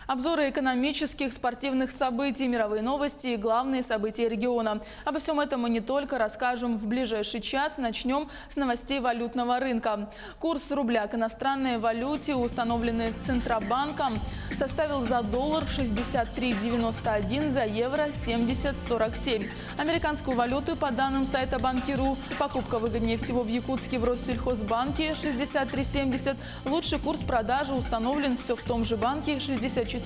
Обзоры экономических, спортивных событий, мировые новости и главные события региона. Обо всем этом мы не только расскажем в ближайший час. Начнем с новостей валютного рынка. Курс рубля к иностранной валюте, установленный Центробанком, составил за доллар 63,91, за евро 70,47. Американскую валюту, по данным сайта Банки.ру, покупка выгоднее всего в Якутске в Россельхозбанке 63,70. Лучший курс продажи установлен все в том же банке 64,15.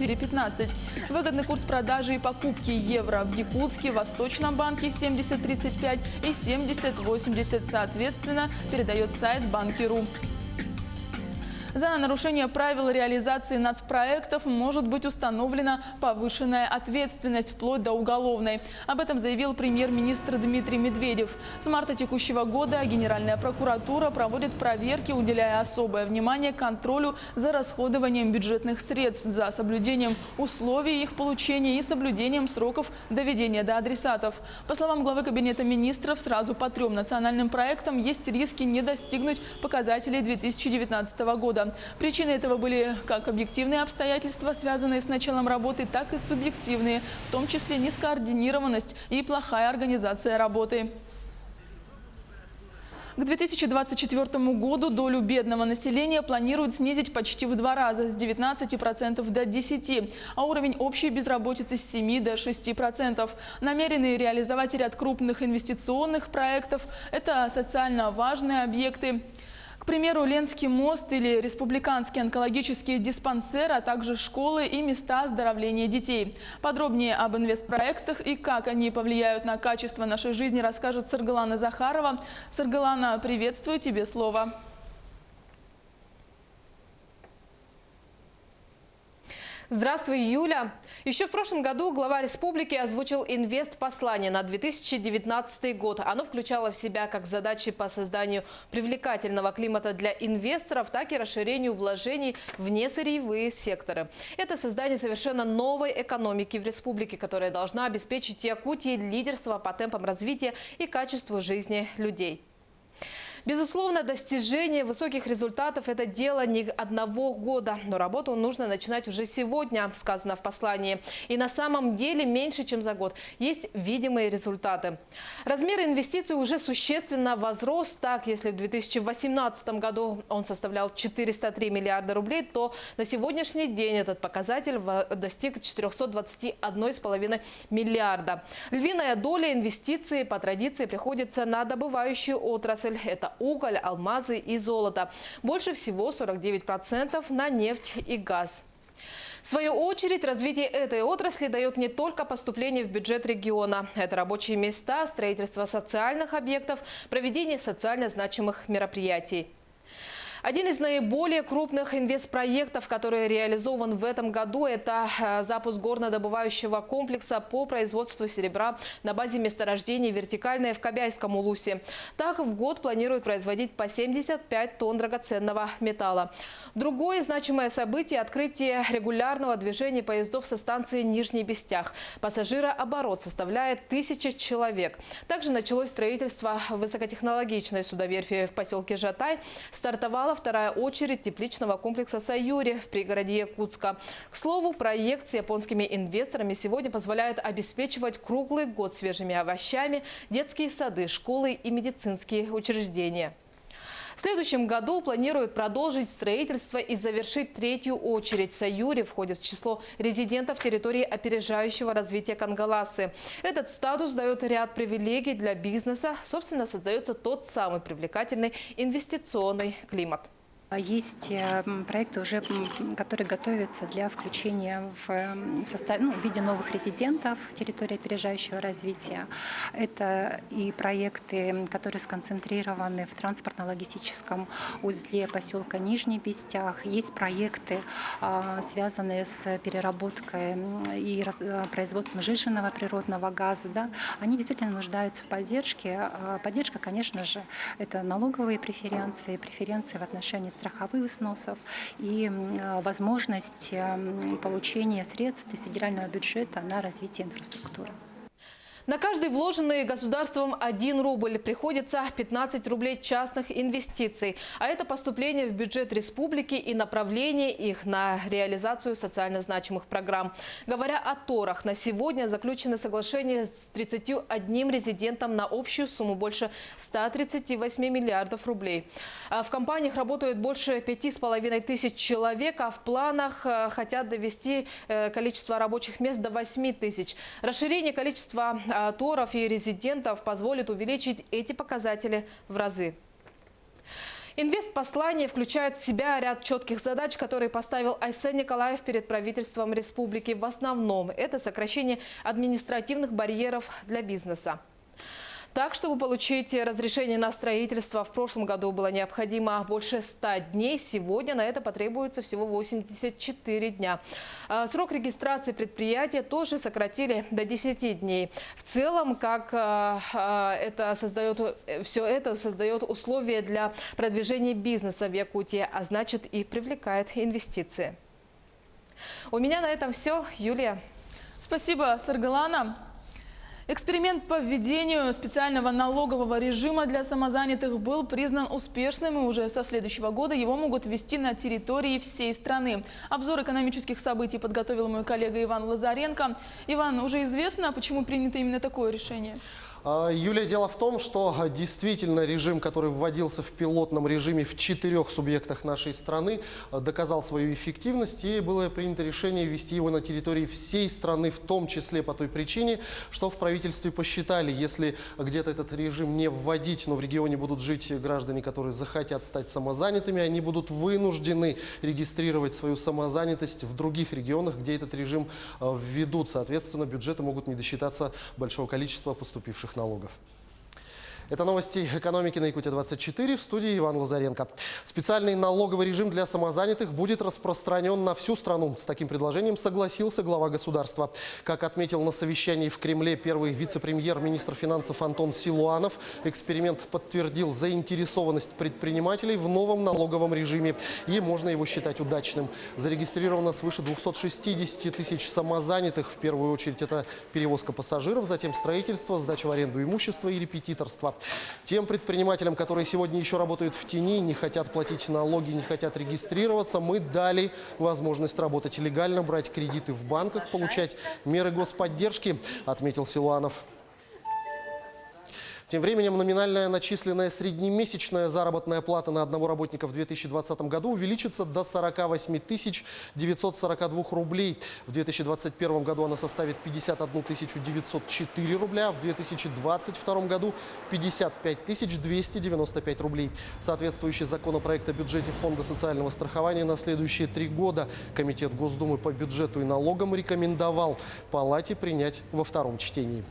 Выгодный курс продажи и покупки евро в Якутске, Восточном банке 70,35 и 70,80 соответственно, передает сайт Банки.ру. За нарушение правил реализации нацпроектов может быть установлена повышенная ответственность вплоть до уголовной. Об этом заявил премьер-министр Дмитрий Медведев. С марта текущего года Генеральная прокуратура проводит проверки, уделяя особое внимание контролю за расходованием бюджетных средств, за соблюдением условий их получения и соблюдением сроков доведения до адресатов. По словам главы Кабинета министров, сразу по 3 национальным проектам есть риски не достигнуть показателей 2019 года. Причиной этого были как объективные обстоятельства, связанные с началом работы, так и субъективные, в том числе нескоординированность и плохая организация работы. К 2024 году долю бедного населения планируют снизить почти в 2 раза, с 19% до 10%, а уровень общей безработицы с 7 до 6%. Намерены реализовать ряд крупных инвестиционных проектов. Это социально важные объекты. К примеру, Ленский мост или республиканский онкологический диспансер, а также школы и места оздоровления детей. Подробнее об инвестпроектах и как они повлияют на качество нашей жизни, расскажет Саргалана Захарова. Саргалана, приветствую, тебе слово. Здравствуй, Юля. Еще в прошлом году глава республики озвучил инвестпослание на 2019 год. Оно включало в себя как задачи по созданию привлекательного климата для инвесторов, так и расширению вложений в несырьевые секторы. Это создание совершенно новой экономики в республике, которая должна обеспечить Якутии лидерство по темпам развития и качеству жизни людей. Безусловно, достижение высоких результатов – это дело не одного года, но работу нужно начинать уже сегодня, сказано в послании. И на самом деле меньше, чем за год. Есть видимые результаты. Размер инвестиций уже существенно возрос. Так, если в 2018 году он составлял 403 миллиарда рублей, то на сегодняшний день этот показатель достиг 421,5 миллиарда. Львиная доля инвестиций по традиции приходится на добывающую отрасль. Это уголь, алмазы и золото. Больше всего 49% на нефть и газ. В свою очередь, развитие этой отрасли дает не только поступление в бюджет региона. Это рабочие места, строительство социальных объектов, проведение социально значимых мероприятий. Один из наиболее крупных инвестпроектов, который реализован в этом году, это запуск горнодобывающего комплекса по производству серебра на базе месторождений «Вертикальное» в Кобяйском улусе. Так, в год планируют производить по 75 тонн драгоценного металла. Другое значимое событие – открытие регулярного движения поездов со станции Нижний Бестях. Пассажирооборот составляет 1000 человек. Также началось строительство высокотехнологичной судоверфи в поселке Жатай. Стартовала вторая очередь тепличного комплекса «Саюри» в пригороде Якутска. К слову, проект с японскими инвесторами сегодня позволяет обеспечивать круглый год свежими овощами детские сады, школы и медицинские учреждения. В следующем году планируют продолжить строительство и завершить 3-ю очередь. «Саюри» входит в число резидентов территории опережающего развития Кангаласы. Этот статус дает ряд привилегий для бизнеса. Собственно, создается тот самый привлекательный инвестиционный климат. Есть проекты, уже, которые готовятся для включения в виде новых резидентов территории опережающего развития. Это и проекты, которые сконцентрированы в транспортно-логистическом узле поселка Нижний Бестях. Есть проекты, связанные с переработкой и производством сжиженного природного газа. Да? Они действительно нуждаются в поддержке. Поддержка, конечно же, это налоговые преференции, преференции в отношении страховых взносов и возможность получения средств из федерального бюджета на развитие инфраструктуры. На каждый вложенный государством 1 рубль приходится 15 рублей частных инвестиций. А это поступление в бюджет республики и направление их на реализацию социально значимых программ. Говоря о торах, на сегодня заключены соглашения с 31 резидентом на общую сумму больше 138 миллиардов рублей. В компаниях работают больше 5500 человек, а в планах хотят довести количество рабочих мест до 8000. Расширение количества торов и резидентов позволит увеличить эти показатели в разы. Инвестпослание включает в себя ряд четких задач, которые поставил Айсен Николаев перед правительством республики. В основном это сокращение административных барьеров для бизнеса. Так, чтобы получить разрешение на строительство, в прошлом году было необходимо больше 100 дней. Сегодня на это потребуется всего 84 дня. Срок регистрации предприятия тоже сократили до 10 дней. В целом, все это создает условия для продвижения бизнеса в Якутии, а значит и привлекает инвестиции. У меня на этом все. Юлия. Спасибо, Саргалана. Эксперимент по введению специального налогового режима для самозанятых был признан успешным, и уже со следующего года его могут ввести на территории всей страны. Обзор экономических событий подготовил мой коллега Иван Лазаренко. Иван, уже известно, почему принято именно такое решение? Юлия, дело в том, что действительно режим, который вводился в пилотном режиме в 4 субъектах нашей страны, доказал свою эффективность, и было принято решение ввести его на территории всей страны, в том числе по той причине, что в правительстве посчитали, если где-то этот режим не вводить, но в регионе будут жить граждане, которые захотят стать самозанятыми, они будут вынуждены регистрировать свою самозанятость в других регионах, где этот режим введут. Соответственно, бюджеты могут не досчитаться большого количества поступивших налогов. Это новости экономики на Якутия-24. В студии Иван Лазаренко. Специальный налоговый режим для самозанятых будет распространен на всю страну. С таким предложением согласился глава государства. Как отметил на совещании в Кремле первый вице-премьер, министр финансов Антон Силуанов, эксперимент подтвердил заинтересованность предпринимателей в новом налоговом режиме. И можно его считать удачным. Зарегистрировано свыше 260 тысяч самозанятых. В первую очередь это перевозка пассажиров, затем строительство, сдача в аренду имущества и репетиторство. Тем предпринимателям, которые сегодня еще работают в тени, не хотят платить налоги, не хотят регистрироваться, мы дали возможность работать легально, брать кредиты в банках, получать меры господдержки, отметил Силуанов. Тем временем номинальная начисленная среднемесячная заработная плата на одного работника в 2020 году увеличится до 48 942 рублей. В 2021 году она составит 51 904 рубля, в 2022 году 55 295 рублей. Соответствующий законопроект о бюджете Фонда социального страхования на следующие 3 года Комитет Госдумы по бюджету и налогам рекомендовал Палате принять во втором чтении.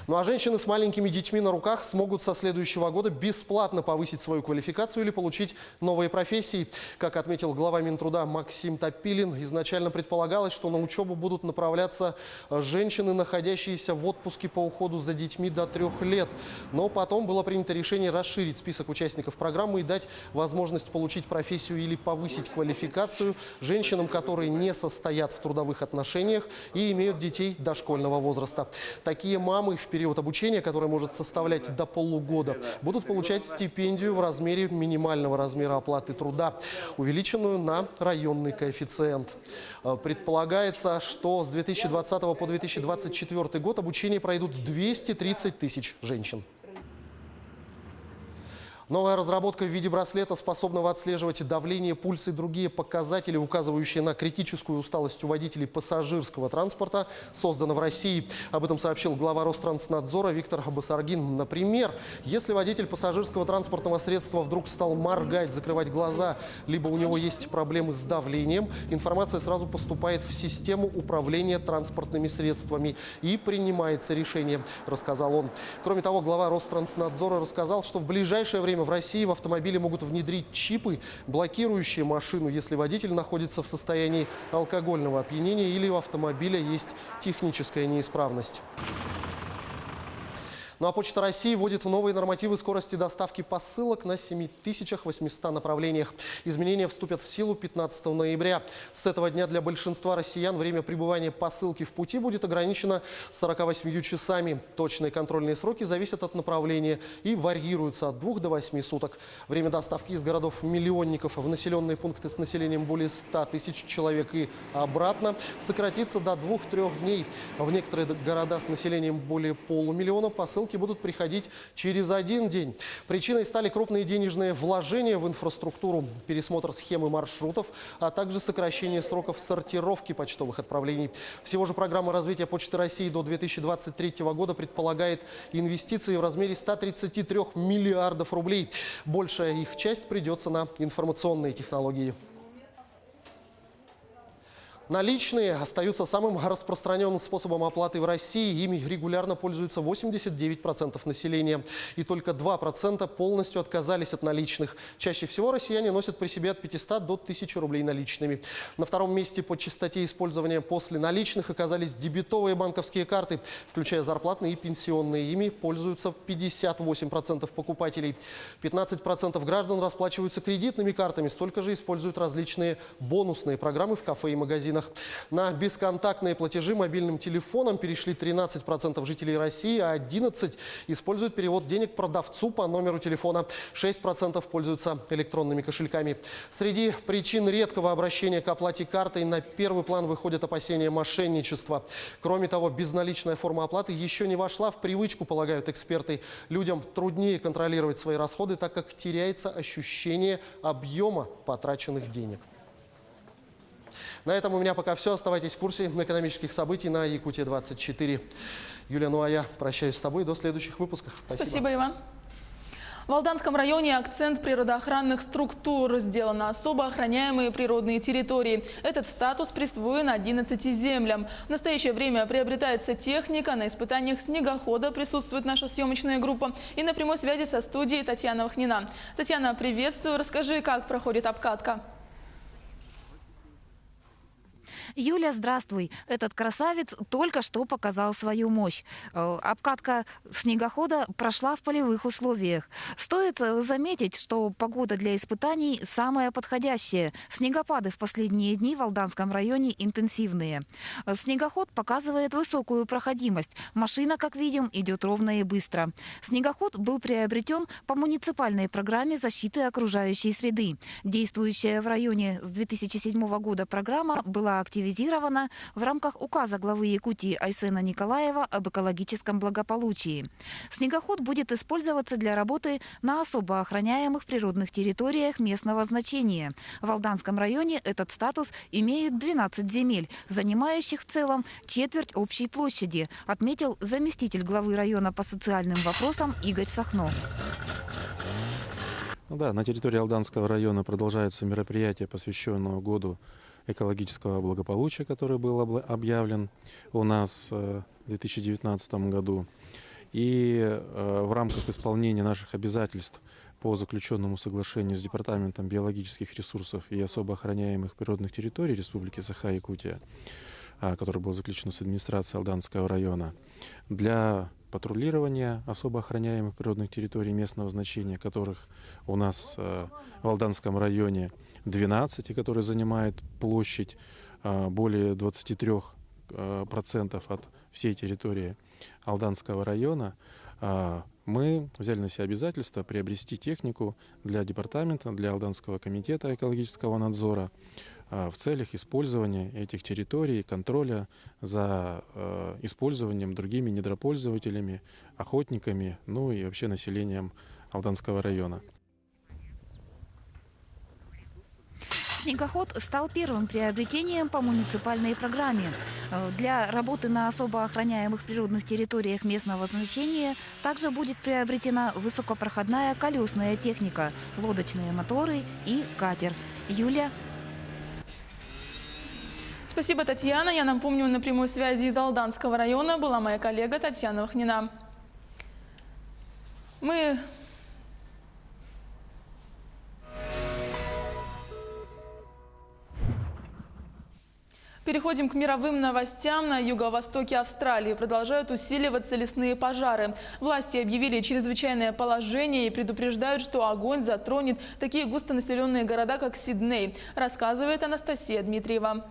Ну а женщины с маленькими детьми на руках смогут со следующего года бесплатно повысить свою квалификацию или получить новые профессии. Как отметил глава Минтруда Максим Топилин, изначально предполагалось, что на учебу будут направляться женщины, находящиеся в отпуске по уходу за детьми до 3 лет. Но потом было принято решение расширить список участников программы и дать возможность получить профессию или повысить квалификацию женщинам, которые не состоят в трудовых отношениях и имеют детей дошкольного возраста. Такие мамы в период обучения, который может составлять до полугода, будут получать стипендию в размере минимального размера оплаты труда, увеличенную на районный коэффициент. Предполагается, что с 2020 по 2024 год обучение пройдут 230 тысяч женщин. Новая разработка в виде браслета, способного отслеживать давление, пульс и другие показатели, указывающие на критическую усталость у водителей пассажирского транспорта, создана в России. Об этом сообщил глава Ространснадзора Виктор Басаргин. Например, если водитель пассажирского транспортного средства вдруг стал моргать, закрывать глаза, либо у него есть проблемы с давлением, информация сразу поступает в систему управления транспортными средствами и принимается решение, рассказал он. Кроме того, глава Ространснадзора рассказал, что в ближайшее время в России в автомобиле могут внедрить чипы, блокирующие машину, если водитель находится в состоянии алкогольного опьянения или у автомобиля есть техническая неисправность. Ну а Почта России вводит новые нормативы скорости доставки посылок на 7800 направлениях. Изменения вступят в силу 15 ноября. С этого дня для большинства россиян время пребывания посылки в пути будет ограничено 48 часами. Точные контрольные сроки зависят от направления и варьируются от 2 до 8 суток. Время доставки из городов-миллионников в населенные пункты с населением более 100 тысяч человек и обратно сократится до 2-3 дней. В некоторые города с населением более полумиллиона посылки будут приходить через 1 день. Причиной стали крупные денежные вложения в инфраструктуру, пересмотр схемы маршрутов, а также сокращение сроков сортировки почтовых отправлений. Всего же программа развития Почты России до 2023 года предполагает инвестиции в размере 133 миллиардов рублей. Большая их часть придется на информационные технологии. Наличные остаются самым распространенным способом оплаты в России. Ими регулярно пользуются 89% населения. И только 2% полностью отказались от наличных. Чаще всего россияне носят при себе от 500 до 1000 рублей наличными. На втором месте по частоте использования после наличных оказались дебетовые банковские карты, включая зарплатные и пенсионные. Ими пользуются 58% покупателей. 15% граждан расплачиваются кредитными картами. Столько же используют различные бонусные программы в кафе и магазинах. На бесконтактные платежи мобильным телефоном перешли 13% жителей России, а 11% используют перевод денег продавцу по номеру телефона. 6% пользуются электронными кошельками. Среди причин редкого обращения к оплате картой на первый план выходят опасения мошенничества. Кроме того, безналичная форма оплаты еще не вошла в привычку, полагают эксперты. Людям труднее контролировать свои расходы, так как теряется ощущение объема потраченных денег. На этом у меня пока все. Оставайтесь в курсе экономических событий на Якутия-24. Юлия, ну а я прощаюсь с тобой до следующих выпусков. Спасибо, Иван. В Алданском районе акцент природоохранных структур. Сделаны особо охраняемые природные территории. Этот статус присвоен 11 землям. В настоящее время приобретается техника. На испытаниях снегохода присутствует наша съемочная группа. И на прямой связи со студией Татьяна Вахнина. Татьяна, приветствую. Расскажи, как проходит обкатка. Юля, здравствуй. Этот красавец только что показал свою мощь. Обкатка снегохода прошла в полевых условиях. Стоит заметить, что погода для испытаний самая подходящая. Снегопады в последние дни в Алданском районе интенсивные. Снегоход показывает высокую проходимость. Машина, как видим, идет ровно и быстро. Снегоход был приобретен по муниципальной программе защиты окружающей среды. Действующая в районе с 2007 года программа была активизирована в рамках указа главы Якутии Айсена Николаева об экологическом благополучии. Снегоход будет использоваться для работы на особо охраняемых природных территориях местного значения. В Алданском районе этот статус имеют 12 земель, занимающих в целом четверть общей площади, отметил заместитель главы района по социальным вопросам Игорь Сахно. Да, на территории Алданского района продолжаются мероприятия, посвященные году экологического благополучия, который был объявлен у нас в 2019 году. И в рамках исполнения наших обязательств по заключенному соглашению с Департаментом биологических ресурсов и особо охраняемых природных территорий Республики Саха-Якутия, который был заключен с администрацией Алданского района, для патрулирования особо охраняемых природных территорий местного значения, которых у нас в Алданском районе 12, и которые занимают площадь более 23% от всей территории Алданского района, мы взяли на себя обязательство приобрести технику для департамента, для Алданского комитета экологического надзора в целях использования этих территорий, контроля за использованием другими недропользователями, охотниками, ну и вообще населением Алданского района. Снегоход стал первым приобретением по муниципальной программе. Для работы на особо охраняемых природных территориях местного значения также будет приобретена высокопроходная колесная техника, лодочные моторы и катер. Юля. Спасибо, Татьяна. Я напомню, на прямой связи из Алданского района была моя коллега Татьяна Вахнина. Переходим к мировым новостям. На юго-востоке Австралии продолжают усиливаться лесные пожары. Власти объявили чрезвычайное положение и предупреждают, что огонь затронет такие густонаселенные города, как Сидней, рассказывает Анастасия Дмитриева.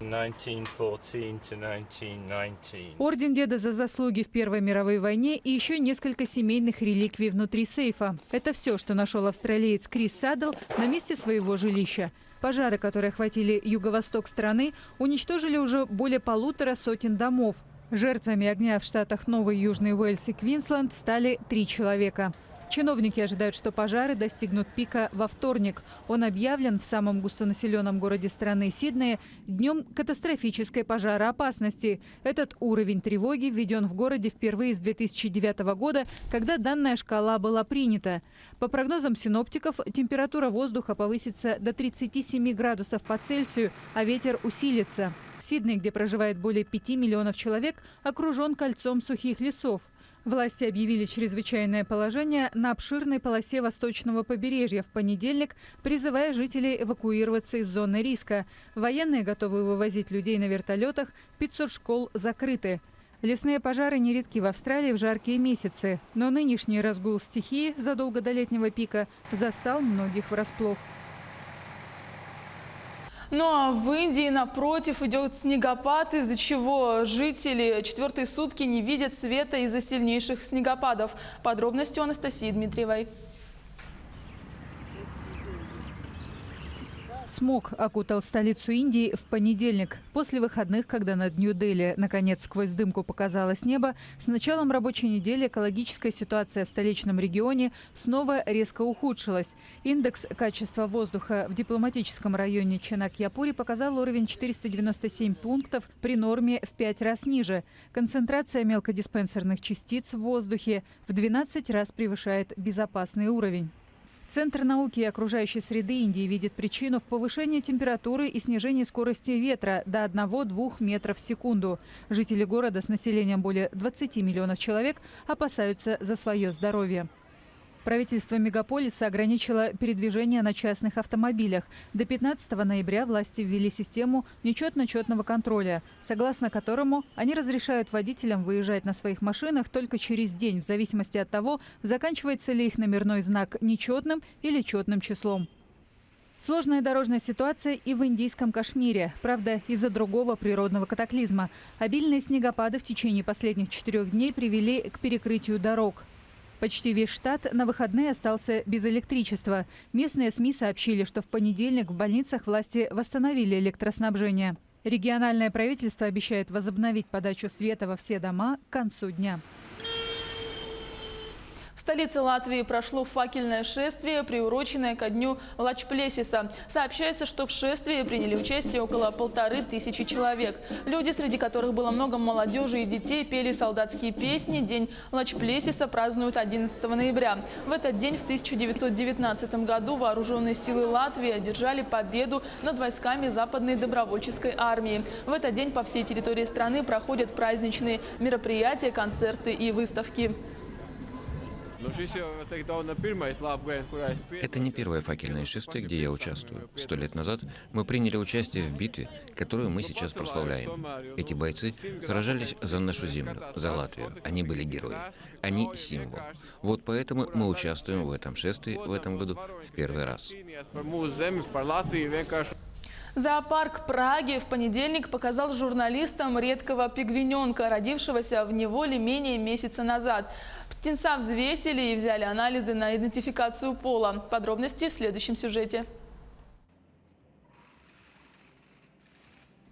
1914 to 1919. Орден деда за заслуги в Первой мировой войне и еще несколько семейных реликвий внутри сейфа. Это все, что нашел австралиец Крис Саддл на месте своего жилища. Пожары, которые охватили юго-восток страны, уничтожили уже более 150 домов. Жертвами огня в штатах Новый Южный Уэльс и Квинсленд стали 3 человека. Чиновники ожидают, что пожары достигнут пика во вторник. Он объявлен в самом густонаселенном городе страны Сиднее днем катастрофической пожароопасности. Этот уровень тревоги введен в городе впервые с 2009 года, когда данная шкала была принята. По прогнозам синоптиков, температура воздуха повысится до 37 градусов по Цельсию, а ветер усилится. Сидней, где проживает более 5 миллионов человек, окружен кольцом сухих лесов. Власти объявили чрезвычайное положение на обширной полосе восточного побережья в понедельник, призывая жителей эвакуироваться из зоны риска. Военные готовы вывозить людей на вертолетах, 500 школ закрыты. Лесные пожары нередки в Австралии в жаркие месяцы, но нынешний разгул стихии задолго до летнего пика застал многих врасплох. Ну а в Индии, напротив, идет снегопад, из-за чего жители 4-е сутки не видят света из-за сильнейших снегопадов. Подробности у Анастасии Дмитриевой. Смог окутал столицу Индии в понедельник. После выходных, когда над Нью-Дели наконец сквозь дымку показалось небо, с началом рабочей недели экологическая ситуация в столичном регионе снова резко ухудшилась. Индекс качества воздуха в дипломатическом районе Чанакьяпури показал уровень 497 пунктов при норме в 5 раз ниже. Концентрация мелкодиспенсерных частиц в воздухе в 12 раз превышает безопасный уровень. Центр науки и окружающей среды Индии видит причину в повышении температуры и снижении скорости ветра до 1–2 метров в секунду. Жители города с населением более 20 миллионов человек опасаются за свое здоровье. Правительство мегаполиса ограничило передвижение на частных автомобилях. До 15 ноября власти ввели систему нечетно-четного контроля, согласно которому они разрешают водителям выезжать на своих машинах только через день, в зависимости от того, заканчивается ли их номерной знак нечетным или четным числом. Сложная дорожная ситуация и в индийском Кашмире. Правда, из-за другого природного катаклизма. Обильные снегопады в течение последних 4 дней привели к перекрытию дорог. Почти весь штат на выходные остался без электричества. Местные СМИ сообщили, что в понедельник в больницах власти восстановили электроснабжение. Региональное правительство обещает возобновить подачу света во все дома к концу дня. В столице Латвии прошло факельное шествие, приуроченное ко дню Лачплесиса. Сообщается, что в шествии приняли участие около 1500 человек. Люди, среди которых было много молодежи и детей, пели солдатские песни. День Лачплесиса празднуют 11 ноября. В этот день в 1919 году вооруженные силы Латвии одержали победу над войсками Западной добровольческой армии. В этот день по всей территории страны проходят праздничные мероприятия, концерты и выставки. Это не первое факельное шествие, где я участвую. 100 лет назад мы приняли участие в битве, которую мы сейчас прославляем. Эти бойцы сражались за нашу землю, за Латвию. Они были герои. Они символ. Вот поэтому мы участвуем в этом шествии в этом году в первый раз. Зоопарк Праги в понедельник показал журналистам редкого пингвиненка, родившегося в неволе менее месяца назад. Птенца взвесили и взяли анализы на идентификацию пола. Подробности в следующем сюжете.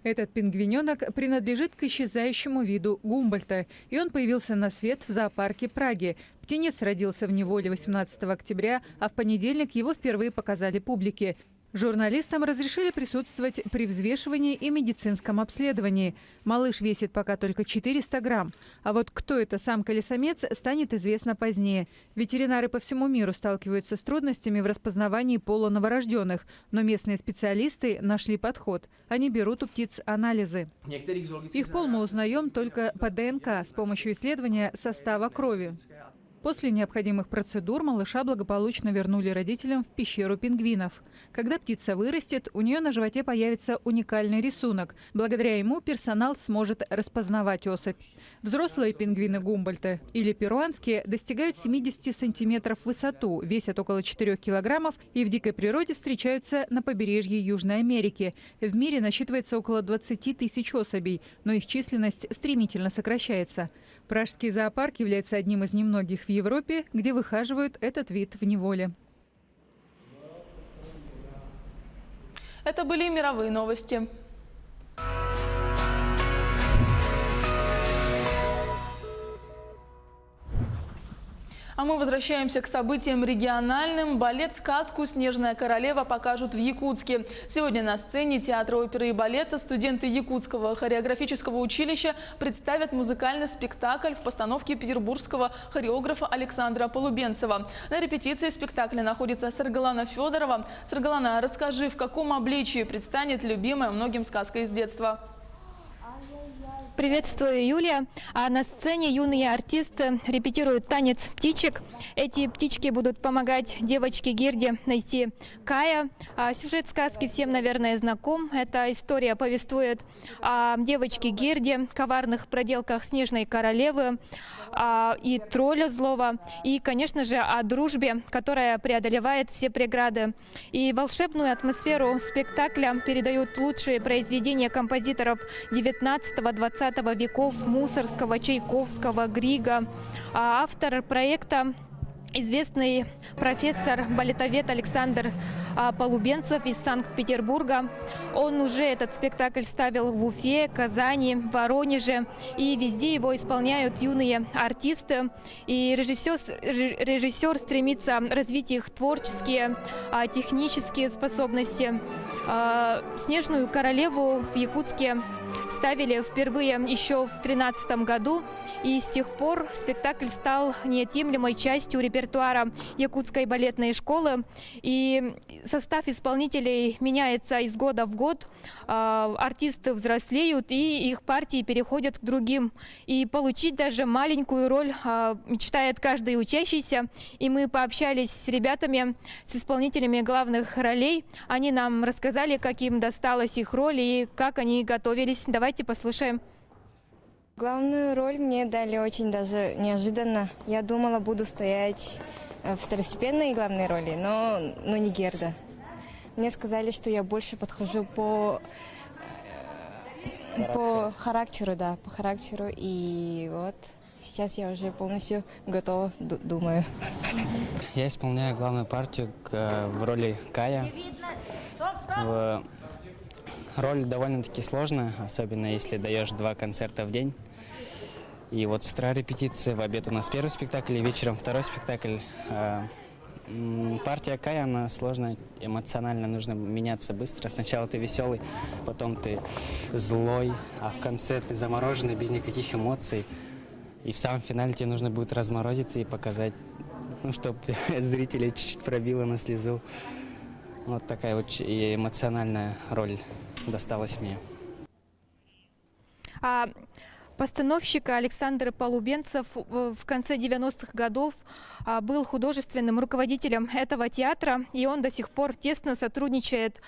Этот пингвиненок принадлежит к исчезающему виду Гумбольдта, и он появился на свет в зоопарке Праги. Птенец родился в неволе 18 октября, а в понедельник его впервые показали публике. Журналистам разрешили присутствовать при взвешивании и медицинском обследовании. Малыш весит пока только 400 грамм. А вот кто это самка или самец, станет известно позднее. Ветеринары по всему миру сталкиваются с трудностями в распознавании пола новорожденных. Но местные специалисты нашли подход. Они берут у птиц анализы. Их пол мы узнаем только по ДНК с помощью исследования состава крови. После необходимых процедур малыша благополучно вернули родителям в пещеру пингвинов. Когда птица вырастет, у нее на животе появится уникальный рисунок. Благодаря ему персонал сможет распознавать особь. Взрослые пингвины Гумбольдта или перуанские достигают 70 сантиметров в высоту, весят около 4 килограммов и в дикой природе встречаются на побережье Южной Америки. В мире насчитывается около 20 тысяч особей, но их численность стремительно сокращается. Пражский зоопарк является одним из немногих в Европе, где выхаживают этот вид в неволе. Это были мировые новости. А мы возвращаемся к событиям региональным. Балет «Сказку. Снежная королева» покажут в Якутске. Сегодня на сцене театра оперы и балета студенты Якутского хореографического училища представят музыкальный спектакль в постановке петербургского хореографа Александра Полубенцева. На репетиции спектакля находится Саргалана Федорова. Саргалана, расскажи, в каком обличии предстанет любимая многим сказка из детства? Приветствую, Юлия. А на сцене юные артисты репетируют танец птичек. Эти птички будут помогать девочке Герде найти Кая. Сюжет сказки всем, наверное, знаком. Эта история повествует о девочке Герде, коварных проделках снежной королевы и тролля злого. И, конечно же, о дружбе, которая преодолевает все преграды. И волшебную атмосферу спектакля передают лучшие произведения композиторов 19-20 веков: Мусорского, Чайковского, Грига. Автор проекта — известный профессор-балетовед Александр Полубенцев из Санкт-Петербурга. Он уже этот спектакль ставил в Уфе, Казани, Воронеже. И везде его исполняют юные артисты. И режиссер стремится развить их творческие, технические способности. «Снежную королеву» в Якутске ставили впервые еще в 2013 году, и с тех пор спектакль стал неотъемлемой частью репертуара Якутской балетной школы. И состав исполнителей меняется из года в год, артисты взрослеют, и их партии переходят к другим. И получить даже маленькую роль мечтает каждый учащийся. И мы пообщались с ребятами, с исполнителями главных ролей. Они нам рассказали, как им досталась их роль и как они готовились. Давайте послушаем. Главную роль мне дали очень даже неожиданно. Я думала, буду стоять в второстепенной главной роли, но не Герда. Мне сказали, что я больше подхожу по характеру, да, по характеру. И вот сейчас я уже полностью готова, думаю. Я исполняю главную партию в роли Кая. Роль довольно-таки сложная, особенно если даешь 2 концерта в день. И вот с утра репетиция, в обед у нас первый спектакль, и вечером второй спектакль. Партия Кая, она сложная, эмоционально нужно меняться быстро. Сначала ты веселый, потом ты злой, а в конце ты замороженный, без никаких эмоций. И в самом финале тебе нужно будет разморозиться и показать, чтобы зрителей чуть-чуть пробило на слезу. Вот такая вот и эмоциональная роль досталась мне. Постановщик Александр Полубенцев в конце 90-х годов был художественным руководителем этого театра, и он до сих пор тесно сотрудничает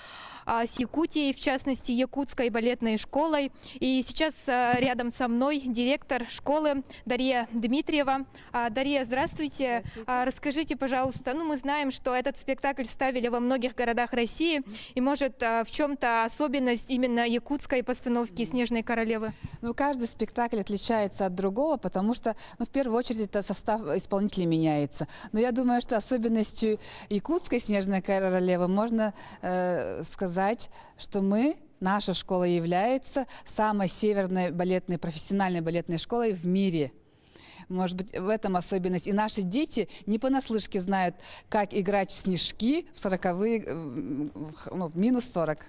с Якутией, в частности, Якутской балетной школой. И сейчас рядом со мной директор школы Дарья Дмитриева. Дарья, здравствуйте. Расскажите, пожалуйста, мы знаем, что этот спектакль ставили во многих городах России, и, может, в чем-то особенность именно якутской постановки «Снежной королевы»? Каждый спектакль отличается от другого, потому что, в первую очередь, это состав исполнителей меняется. Но я думаю, что особенностью якутской «Снежной королевы» можно сказать, что наша школа является самой северной балетной, профессиональной балетной школой в мире. Может быть, в этом особенность. И наши дети не понаслышке знают, как играть в снежки в 40-е, минус 40.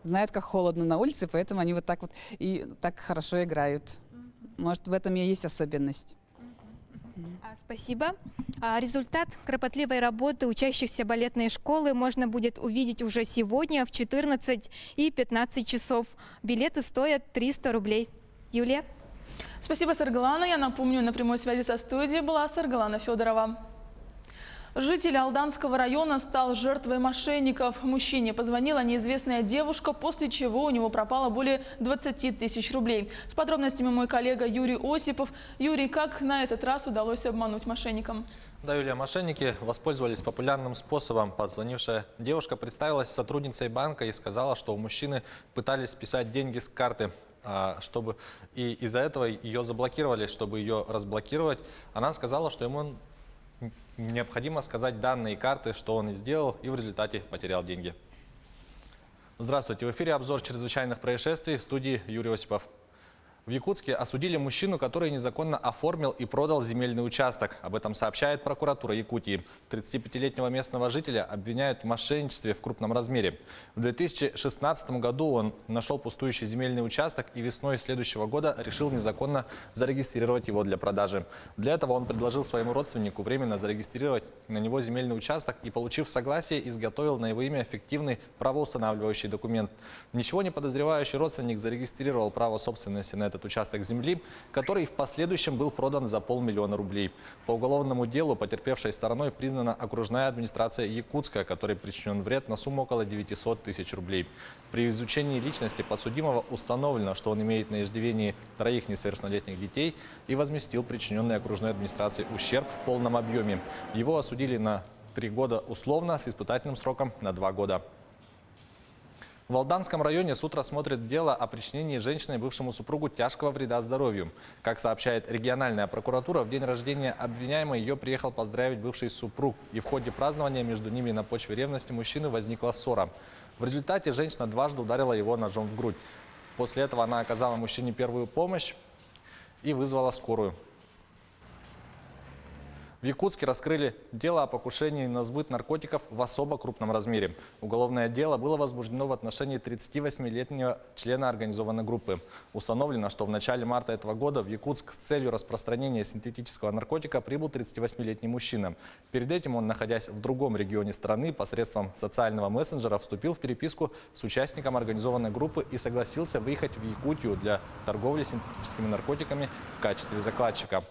Знают, как холодно на улице, поэтому они вот так вот и так хорошо играют. Может, в этом и есть особенность. Спасибо. Результат кропотливой работы учащихся балетной школы можно будет увидеть уже сегодня в 14 и 15 часов. Билеты стоят 300 рублей. Юлия? Спасибо, Саргалана. Я напомню, на прямой связи со студией была Саргалана Федорова. Житель Алданского района стал жертвой мошенников. Мужчине позвонила неизвестная девушка, после чего у него пропало более 20 тысяч рублей. С подробностями мой коллега Юрий Осипов. Юрий, как на этот раз удалось обмануть мошенникам? Да, Юлия, мошенники воспользовались популярным способом. Позвонившая девушка представилась сотрудницей банка и сказала, что у мужчины пытались списать деньги с карты. И из-за этого ее заблокировали. Чтобы ее разблокировать, она сказала, что ему необходимо сказать данные карты, что он и сделал, и в результате потерял деньги. Здравствуйте, в эфире обзор чрезвычайных происшествий, в студии Юрий Осипов. В Якутске осудили мужчину, который незаконно оформил и продал земельный участок. Об этом сообщает прокуратура Якутии. 35-летнего местного жителя обвиняют в мошенничестве в крупном размере. В 2016 году он нашел пустующий земельный участок и весной следующего года решил незаконно зарегистрировать его для продажи. Для этого он предложил своему родственнику временно зарегистрировать на него земельный участок и, получив согласие, изготовил на его имя фиктивный правоустанавливающий документ. Ничего не подозревающий родственник зарегистрировал право собственности на этот участок земли, который в последующем был продан за 500 000 рублей. По уголовному делу потерпевшей стороной признана окружная администрация Якутска, которой причинен вред на сумму около 900 тысяч рублей. При изучении личности подсудимого установлено, что он имеет на иждивении 3 несовершеннолетних детей и возместил причиненный окружной администрации ущерб в полном объеме. Его осудили на 3 года условно с испытательным сроком на 2 года. В Алданском районе суд рассмотрит дело о причинении женщиной бывшему супругу тяжкого вреда здоровью. Как сообщает региональная прокуратура, в день рождения обвиняемой ее приехал поздравить бывший супруг. И в ходе празднования между ними на почве ревности мужчины возникла ссора. В результате женщина дважды ударила его ножом в грудь. После этого она оказала мужчине первую помощь и вызвала скорую. В Якутске раскрыли дело о покушении на сбыт наркотиков в особо крупном размере. Уголовное дело было возбуждено в отношении 38-летнего члена организованной группы. Установлено, что в начале марта этого года в Якутск с целью распространения синтетического наркотика прибыл 38-летний мужчина. Перед этим он, находясь в другом регионе страны, посредством социального мессенджера вступил в переписку с участником организованной группы и согласился выехать в Якутию для торговли синтетическими наркотиками в качестве закладчика.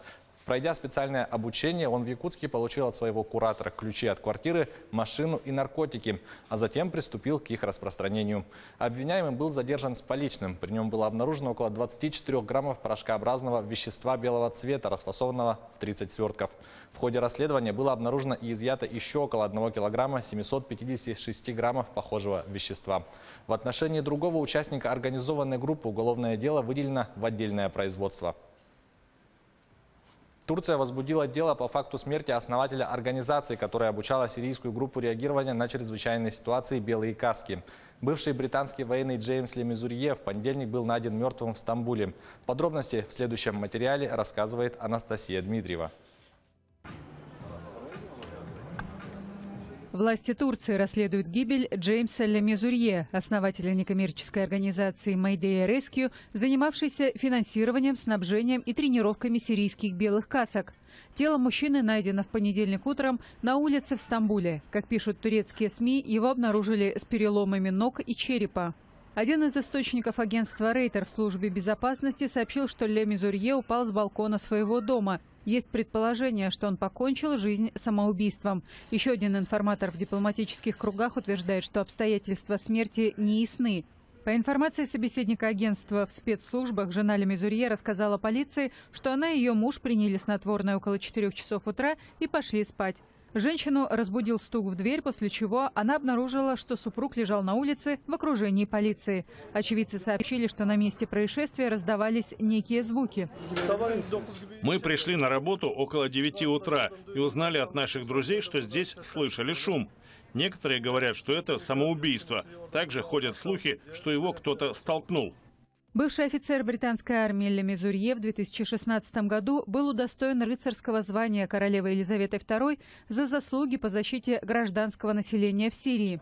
Пройдя специальное обучение, он в Якутске получил от своего куратора ключи от квартиры, машину и наркотики, а затем приступил к их распространению. Обвиняемый был задержан с поличным. При нем было обнаружено около 24 граммов порошкообразного вещества белого цвета, расфасованного в 30 свертков. В ходе расследования было обнаружено и изъято еще около 1 килограмма 756 граммов похожего вещества. В отношении другого участника организованной группы уголовное дело выделено в отдельное производство. Турция возбудила дело по факту смерти основателя организации, которая обучала сирийскую группу реагирования на чрезвычайные ситуации «Белые каски». Бывший британский военный Джеймс Лемезурье в понедельник был найден мертвым в Стамбуле. Подробности в следующем материале рассказывает Анастасия Дмитриева. Власти Турции расследуют гибель Джеймса Лемезурье, основателя некоммерческой организации Mayday Rescue, занимавшейся финансированием, снабжением и тренировками сирийских белых касок. Тело мужчины найдено в понедельник утром на улице в Стамбуле. Как пишут турецкие СМИ, его обнаружили с переломами ног и черепа. Один из источников агентства Рейтер в службе безопасности сообщил, что Лемезурье упал с балкона своего дома. Есть предположение, что он покончил жизнь самоубийством. Еще один информатор в дипломатических кругах утверждает, что обстоятельства смерти не ясны. По информации собеседника агентства в спецслужбах, жена Лемезурье рассказала полиции, что она и ее муж приняли снотворное около 4 часов утра и пошли спать. Женщину разбудил стук в дверь, после чего она обнаружила, что супруг лежал на улице в окружении полиции. Очевидцы сообщили, что на месте происшествия раздавались некие звуки. Мы пришли на работу около 9 утра и узнали от наших друзей, что здесь слышали шум. Некоторые говорят, что это самоубийство. Также ходят слухи, что его кто-то столкнул. Бывший офицер британской армии Лемезурье в 2016 году был удостоен рыцарского звания королевы Елизаветы II за заслуги по защите гражданского населения в Сирии.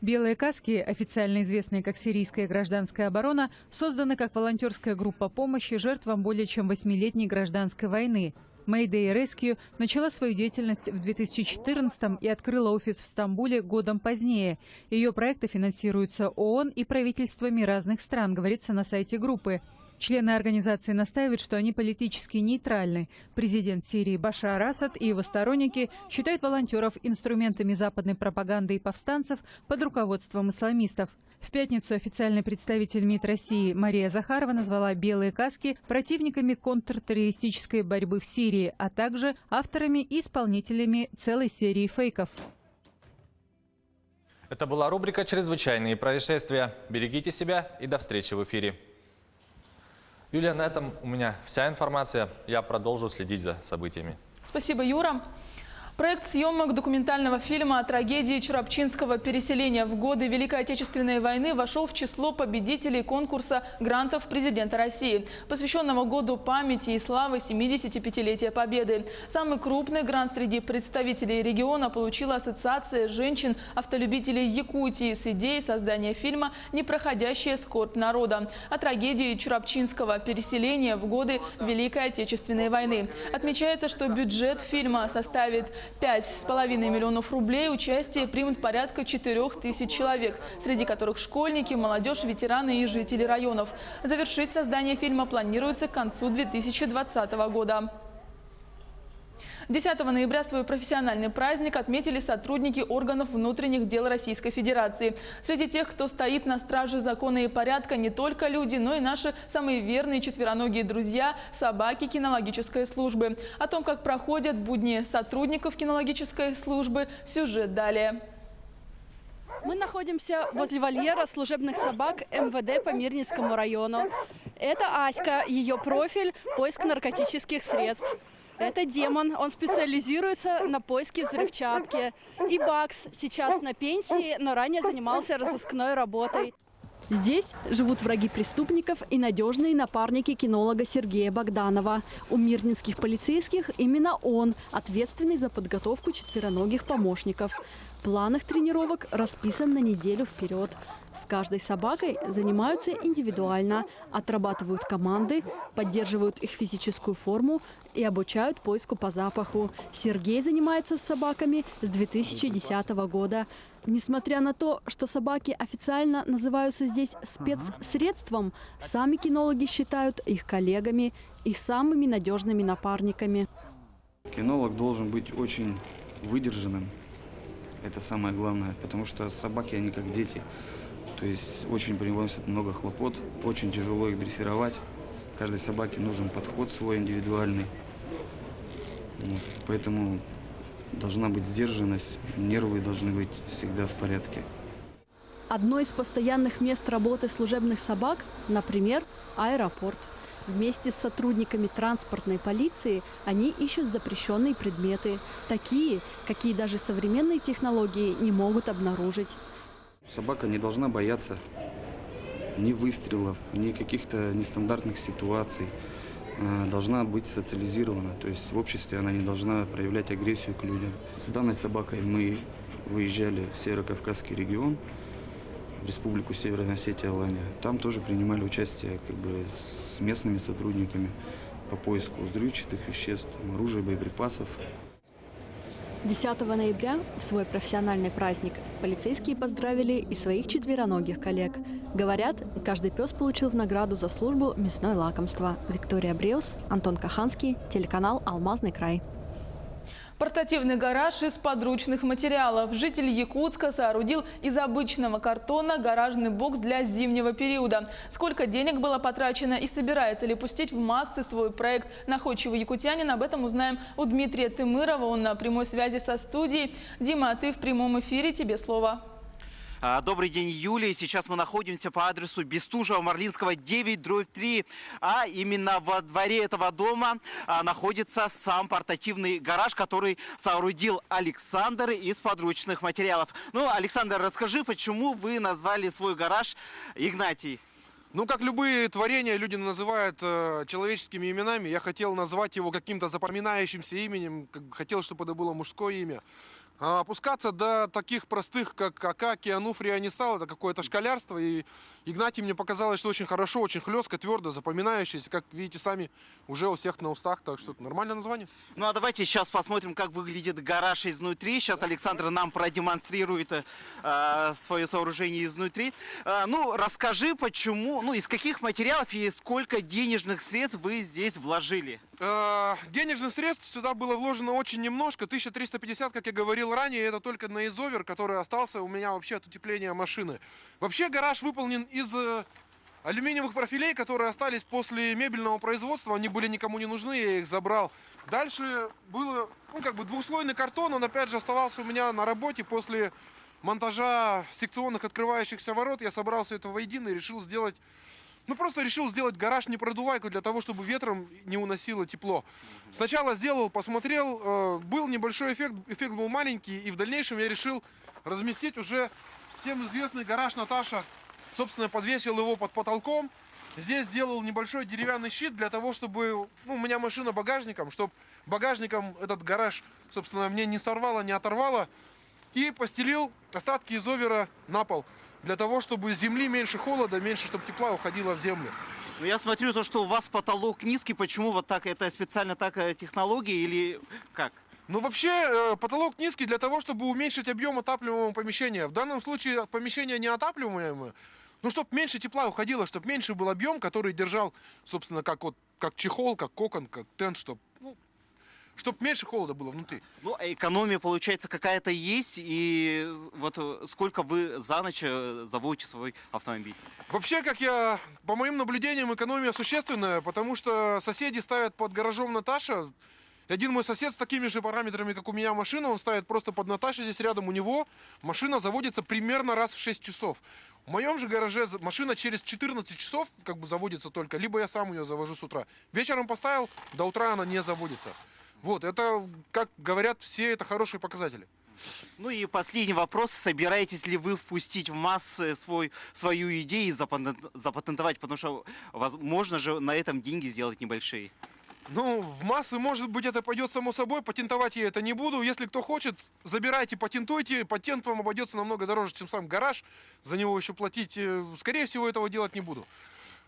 «Белые каски», официально известные как «Сирийская гражданская оборона», созданы как волонтерская группа помощи жертвам более чем 8-летней гражданской войны. Mayday Rescue начала свою деятельность в 2014 и открыла офис в Стамбуле годом позднее. Ее проекты финансируются ООН и правительствами разных стран, говорится на сайте группы. Члены организации настаивают, что они политически нейтральны. Президент Сирии Башар Асад и его сторонники считают волонтеров инструментами западной пропаганды и повстанцев под руководством исламистов. В пятницу официальный представитель МИД России Мария Захарова назвала белые каски противниками контртеррористической борьбы в Сирии, а также авторами и исполнителями целой серии фейков. Это была рубрика «Чрезвычайные происшествия». Берегите себя и до встречи в эфире. Юлия, на этом у меня вся информация. Я продолжу следить за событиями. Спасибо, Юра. Проект съемок документального фильма о трагедии чурапчинского переселения в годы Великой Отечественной войны вошел в число победителей конкурса грантов президента России, посвященного году памяти и славы 75-летия Победы. Самый крупный грант среди представителей региона получила Ассоциация женщин-автолюбителей Якутии с идеей создания фильма «Непроходящая скорбь народа» о трагедии чурапчинского переселения в годы Великой Отечественной войны. Отмечается, что бюджет фильма составит 5,5 миллионов рублей. Участие примут порядка 4000 человек, среди которых школьники, молодежь, ветераны и жители районов. Завершить создание фильма планируется к концу 2020 года. 10 ноября свой профессиональный праздник отметили сотрудники органов внутренних дел Российской Федерации. Среди тех, кто стоит на страже закона и порядка, не только люди, но и наши самые верные четвероногие друзья – собаки кинологической службы. О том, как проходят будни сотрудников кинологической службы, сюжет далее. Мы находимся возле вольера служебных собак МВД по Мирнинскому району. Это Аська, ее профиль – поиск наркотических средств. Это Демон, он специализируется на поиске взрывчатки. И Бакс сейчас на пенсии, но ранее занимался разыскной работой. Здесь живут враги преступников и надежные напарники кинолога Сергея Богданова. У мирнинских полицейских именно он ответственный за подготовку четвероногих помощников. План их тренировок расписан на неделю вперед. С каждой собакой занимаются индивидуально, отрабатывают команды, поддерживают их физическую форму и обучают поиску по запаху. Сергей занимается с собаками с 2010 года. Несмотря на то, что собаки официально называются здесь спецсредством, сами кинологи считают их коллегами и самыми надежными напарниками. Кинолог должен быть очень выдержанным. Это самое главное, потому что собаки, они как дети. То есть очень приносят много хлопот, очень тяжело их дрессировать. Каждой собаке нужен подход свой индивидуальный. Вот. Поэтому должна быть сдержанность, нервы должны быть всегда в порядке. Одно из постоянных мест работы служебных собак, например, аэропорт. Вместе с сотрудниками транспортной полиции они ищут запрещенные предметы, такие, какие даже современные технологии не могут обнаружить. Собака не должна бояться ни выстрелов, ни каких-то нестандартных ситуаций. Должна быть социализирована, то есть в обществе она не должна проявлять агрессию к людям. С данной собакой мы выезжали в Северо-Кавказский регион, в Республику Северная Осетия, Алания. Там тоже принимали участие с местными сотрудниками по поиску взрывчатых веществ, оружия, боеприпасов. 10 ноября, в свой профессиональный праздник, полицейские поздравили и своих четвероногих коллег. Говорят, каждый пес получил в награду за службу мясное лакомство. Виктория Бреус, Антон Каханский, телеканал «Алмазный край». Портативный гараж из подручных материалов. Житель Якутска соорудил из обычного картона гаражный бокс для зимнего периода. Сколько денег было потрачено и собирается ли пустить в массы свой проект находчивый якутянин, об этом узнаем у Дмитрия Тымырова. Он на прямой связи со студией. Дима, а ты в прямом эфире, тебе слово. Добрый день, Юлия. Сейчас мы находимся по адресу Бестужева-Марлинского, 9/3. А именно во дворе этого дома находится сам портативный гараж, который соорудил Александр из подручных материалов. Ну, Александр, расскажи, почему вы назвали свой гараж Игнатий? Ну, как любые творения, люди называют человеческими именами. Я хотел назвать его каким-то запоминающимся именем. Хотел, чтобы это было мужское имя. А опускаться до таких простых, как Акаки, Ануфрий, я не стал. Это какое-то школярство. И Игнатий мне показалось, что очень хорошо, очень хлестко, твердо, запоминающееся. Как видите сами, уже у всех на устах. Так что это нормальное название. Ну а давайте сейчас посмотрим, как выглядит гараж изнутри. Сейчас Александр нам продемонстрирует свое сооружение изнутри. Ну, расскажи, почему, ну, из каких материалов и сколько денежных средств вы здесь вложили? Денежных средств сюда было вложено очень немножко, 1350, как я говорил ранее, это только на изовер, который остался у меня вообще от утепления машины. Вообще гараж выполнен из алюминиевых профилей, которые остались после мебельного производства, они были никому не нужны, я их забрал. Дальше было, ну, как бы двухслойный картон, он опять же оставался у меня на работе после монтажа секционных открывающихся ворот, я собрал все это воедино и решил сделать... Ну, просто решил сделать гараж непродувайку для того, чтобы ветром не уносило тепло. Сначала сделал, посмотрел, был небольшой эффект был маленький, и в дальнейшем я решил разместить уже всем известный гараж Наташа. Собственно, подвесил его под потолком. Здесь сделал небольшой деревянный щит для того, чтобы, ну, у меня машина багажником, чтобы багажником этот гараж, собственно, мне не сорвало, не оторвало. И постелил остатки изовера на пол. Для того, чтобы с земли меньше холода, меньше, чтобы тепла уходило в землю. Ну, я смотрю, то, что у вас потолок низкий. Почему вот так? Это специально так технология или как? Ну, вообще, потолок низкий для того, чтобы уменьшить объем отапливаемого помещения. В данном случае помещение неотапливаемое. Ну, чтобы меньше тепла уходило, чтобы меньше был объем, который держал, собственно, как чехол, как кокон, как тент, чтобы меньше холода было внутри. Ну, а экономия, получается, какая-то есть. И вот сколько вы за ночь заводите свой автомобиль? Вообще, по моим наблюдениям, экономия существенная, потому что соседи ставят под гаражом Наташа. Один мой сосед с такими же параметрами, как у меня машина, он ставит просто под Наташей здесь рядом у него. Машина заводится примерно раз в 6 часов. В моем же гараже машина через 14 часов как бы заводится только, либо я сам ее завожу с утра. Вечером поставил, до утра она не заводится. Вот, это, как говорят все, это хорошие показатели. Ну и последний вопрос. Собираетесь ли вы впустить в массы свою идею и запатентовать? Потому что можно же на этом деньги сделать небольшие. Ну, в массы, может быть, это пойдет само собой. Патентовать я это не буду. Если кто хочет, забирайте, патентуйте. Патент вам обойдется намного дороже, чем сам гараж. За него еще платить, скорее всего, этого делать не буду.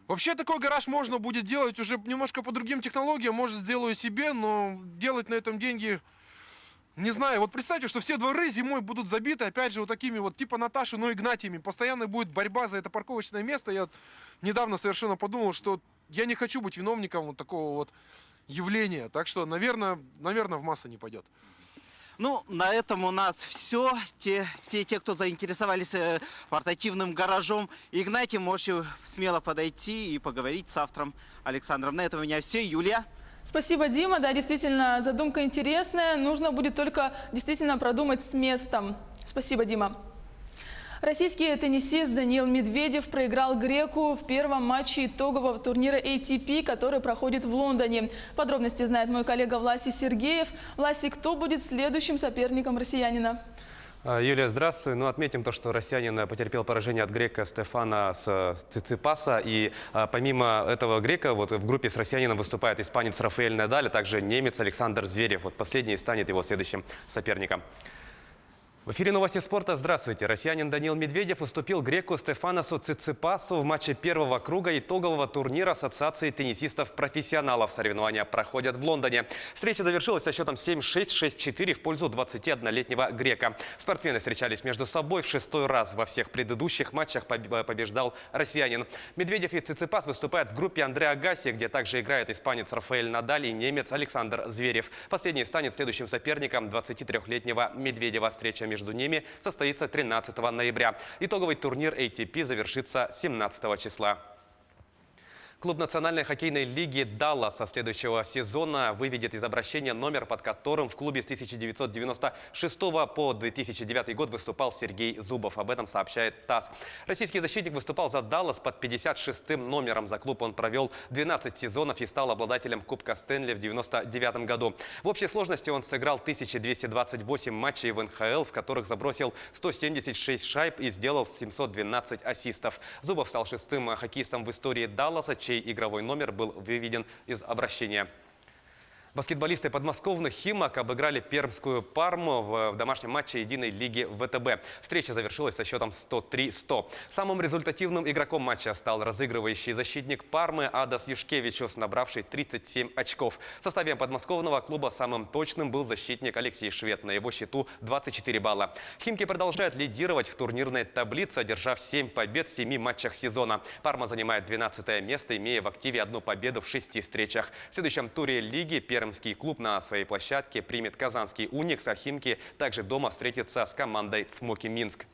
Вообще такой гараж можно будет делать уже немножко по другим технологиям. Может, сделаю себе, но делать на этом деньги, не знаю. Вот представьте, что все дворы зимой будут забиты, опять же, вот такими вот типа Наташи, но Игнатиями. Постоянно будет борьба за это парковочное место. Я недавно совершенно подумал, что я не хочу быть виновником вот такого вот явления. Так что, наверное, в массы не пойдет. Ну, на этом у нас все. Все те, кто заинтересовались портативным гаражом, Игнатий, можете смело подойти и поговорить с автором Александром. На этом у меня все. Юлия. Спасибо, Дима. Да, действительно, задумка интересная. Нужно будет только действительно продумать с местом. Спасибо, Дима. Российский теннисист Даниил Медведев проиграл греку в первом матче итогового турнира ATP, который проходит в Лондоне. Подробности знает мой коллега Власий Сергеев. Власий, кто будет следующим соперником россиянина? Юлия, здравствуй. Ну, отметим то, что россиянин потерпел поражение от грека Стефана Циципаса. И помимо этого грека, вот в группе с россиянином выступает испанец Рафаэль Надаль, а также немец Александр Зверев. Вот последний станет его следующим соперником. В эфире новости спорта. Здравствуйте. Россиянин Даниил Медведев уступил греку Стефанасу Циципасу в матче первого круга итогового турнира Ассоциации теннисистов-профессионалов. Соревнования проходят в Лондоне. Встреча завершилась со счетом 7-6, 6-4 в пользу 21-летнего грека. Спортсмены встречались между собой в 6-й раз. Во всех предыдущих матчах побеждал россиянин. Медведев и Циципас выступают в группе Андре Агаси, где также играет испанец Рафаэль Надаль и немец Александр Зверев. Последний станет следующим соперником 23-летнего Медведева. Встреча между ними состоится 13 ноября. Итоговый турнир ATP завершится 17 числа. Клуб Национальной хоккейной лиги «Даллас» со следующего сезона выведет из обращения номер, под которым в клубе с 1996 по 2009 год выступал Сергей Зубов. Об этом сообщает ТАСС. Российский защитник выступал за «Даллас» под 56-м номером. За клуб он провел 12 сезонов и стал обладателем Кубка Стэнли в 1999 году. В общей сложности он сыграл 1228 матчей в НХЛ, в которых забросил 176 шайб и сделал 712 ассистов. Зубов стал 6-м хоккеистом в истории «Далласа», чей игровой номер был выведен из обращения. Баскетболисты подмосковных «Химок» обыграли пермскую «Парму в домашнем матче единой лиги ВТБ. Встреча завершилась со счетом 103-100. Самым результативным игроком матча стал разыгрывающий защитник «Пармы» Адас Юшкевичус, набравший 37 очков. В составе подмосковного клуба самым точным был защитник Алексей Швед. На его счету 24 балла. «Химки» продолжают лидировать в турнирной таблице, одержав 7 побед в 7 матчах сезона. «Парма» занимает 12 место, имея в активе 1 победу в 6 встречах. В следующем туре лиги пермский клуб на своей площадке примет казанский «Уникс», а «Химки» также дома встретится с командой «Цмоки Минск».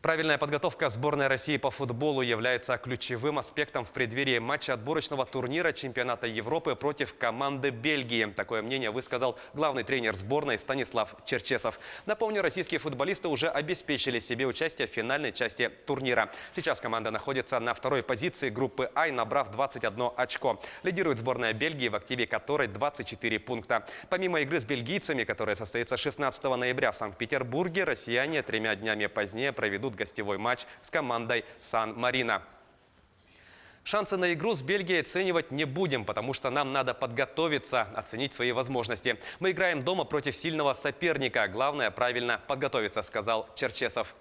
Правильная подготовка сборной России по футболу является ключевым аспектом в преддверии матча отборочного турнира чемпионата Европы против команды Бельгии. Такое мнение высказал главный тренер сборной Станислав Черчесов. Напомню, российские футболисты уже обеспечили себе участие в финальной части турнира. Сейчас команда находится на второй позиции группы А, набрав 21 очко. Лидирует сборная Бельгии, в активе которой 24 пункта. Помимо игры с бельгийцами, которая состоится 16 ноября в Санкт-Петербурге, россияне 3 днями позднее проведут гостевой матч с командой Сан-Марино. Шансы на игру с Бельгией оценивать не будем, потому что нам надо подготовиться, оценить свои возможности. Мы играем дома против сильного соперника. Главное – правильно подготовиться, сказал Черчесов.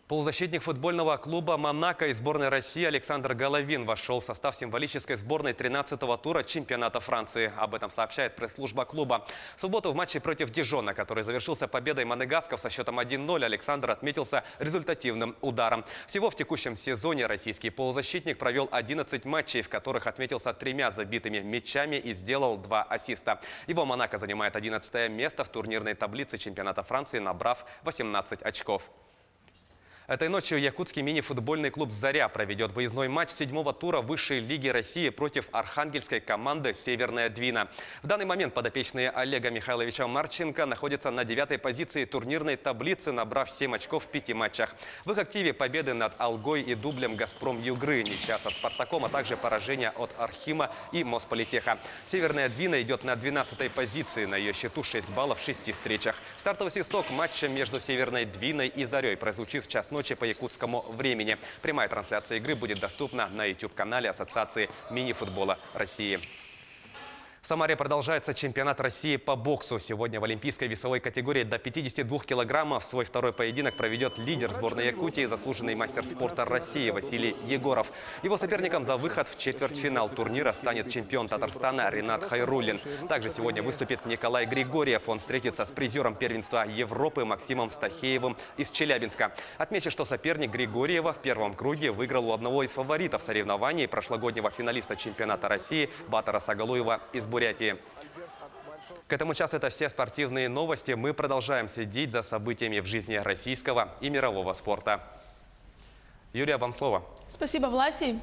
Полузащитник футбольного клуба «Монако» из сборной России Александр Головин вошел в состав символической сборной 13-го тура чемпионата Франции. Об этом сообщает пресс-служба клуба. В субботу в матче против Дижона, который завершился победой монегасков со счетом 1-0, Александр отметился результативным ударом. Всего в текущем сезоне российский полузащитник провел 11 матчей, в которых отметился 3 забитыми мячами и сделал 2 ассиста. Его «Монако» занимает 11 место в турнирной таблице чемпионата Франции, набрав 18 очков. Этой ночью якутский мини-футбольный клуб «Заря» проведет выездной матч 7-го тура высшей лиги России против архангельской команды «Северная Двина». В данный момент подопечные Олега Михайловича Марченко находятся на 9-й позиции турнирной таблицы, набрав 7 очков в 5 матчах. В их активе победы над «Алгой» и дублем «Газпром Югры», ничья со «Спартаком», а также поражение от «Архима» и «Мосполитеха». «Северная Двина» идет на 12-й позиции, на ее счету 6 баллов в 6 встречах. Стартовый свисток матча между «Северной Двиной» и «Зарей» прозвучит в час ночи по якутскому времени. Прямая трансляция игры будет доступна на YouTube-канале Ассоциации мини-футбола России. В Самаре продолжается чемпионат России по боксу. Сегодня в олимпийской весовой категории до 52 килограммов свой второй поединок проведет лидер сборной Якутии, заслуженный мастер спорта России Василий Егоров. Его соперником за выход в четвертьфинал турнира станет чемпион Татарстана Ринат Хайруллин. Также сегодня выступит Николай Григорьев. Он встретится с призером первенства Европы Максимом Стахеевым из Челябинска. Отмечу, что соперник Григорьева в первом круге выиграл у одного из фаворитов соревнований прошлогоднего финалиста чемпионата России Батара Сагалуева из Бурятии. К этому часу это все спортивные новости. Мы продолжаем следить за событиями в жизни российского и мирового спорта. Юлия, вам слово. Спасибо, Власий.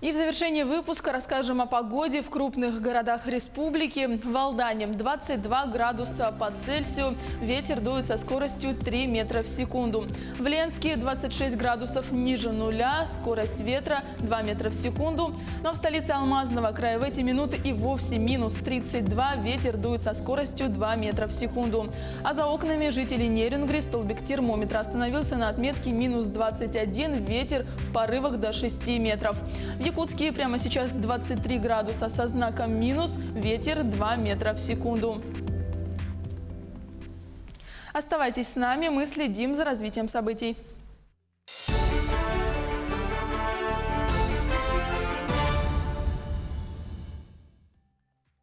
И в завершении выпуска расскажем о погоде в крупных городах республики. В Алдане 22 градуса по Цельсию, ветер дует со скоростью 3 метра в секунду. В Ленске 26 градусов ниже нуля, скорость ветра 2 метра в секунду. Но в столице Алмазного края в эти минуты и вовсе минус 32, ветер дует со скоростью 2 метра в секунду. А за окнами жителей Нерюнгри столбик термометра остановился на отметке минус 21, ветер в порывах до 6 метров. В Якутске прямо сейчас 23 градуса со знаком минус, ветер 2 метра в секунду. Оставайтесь с нами, мы следим за развитием событий.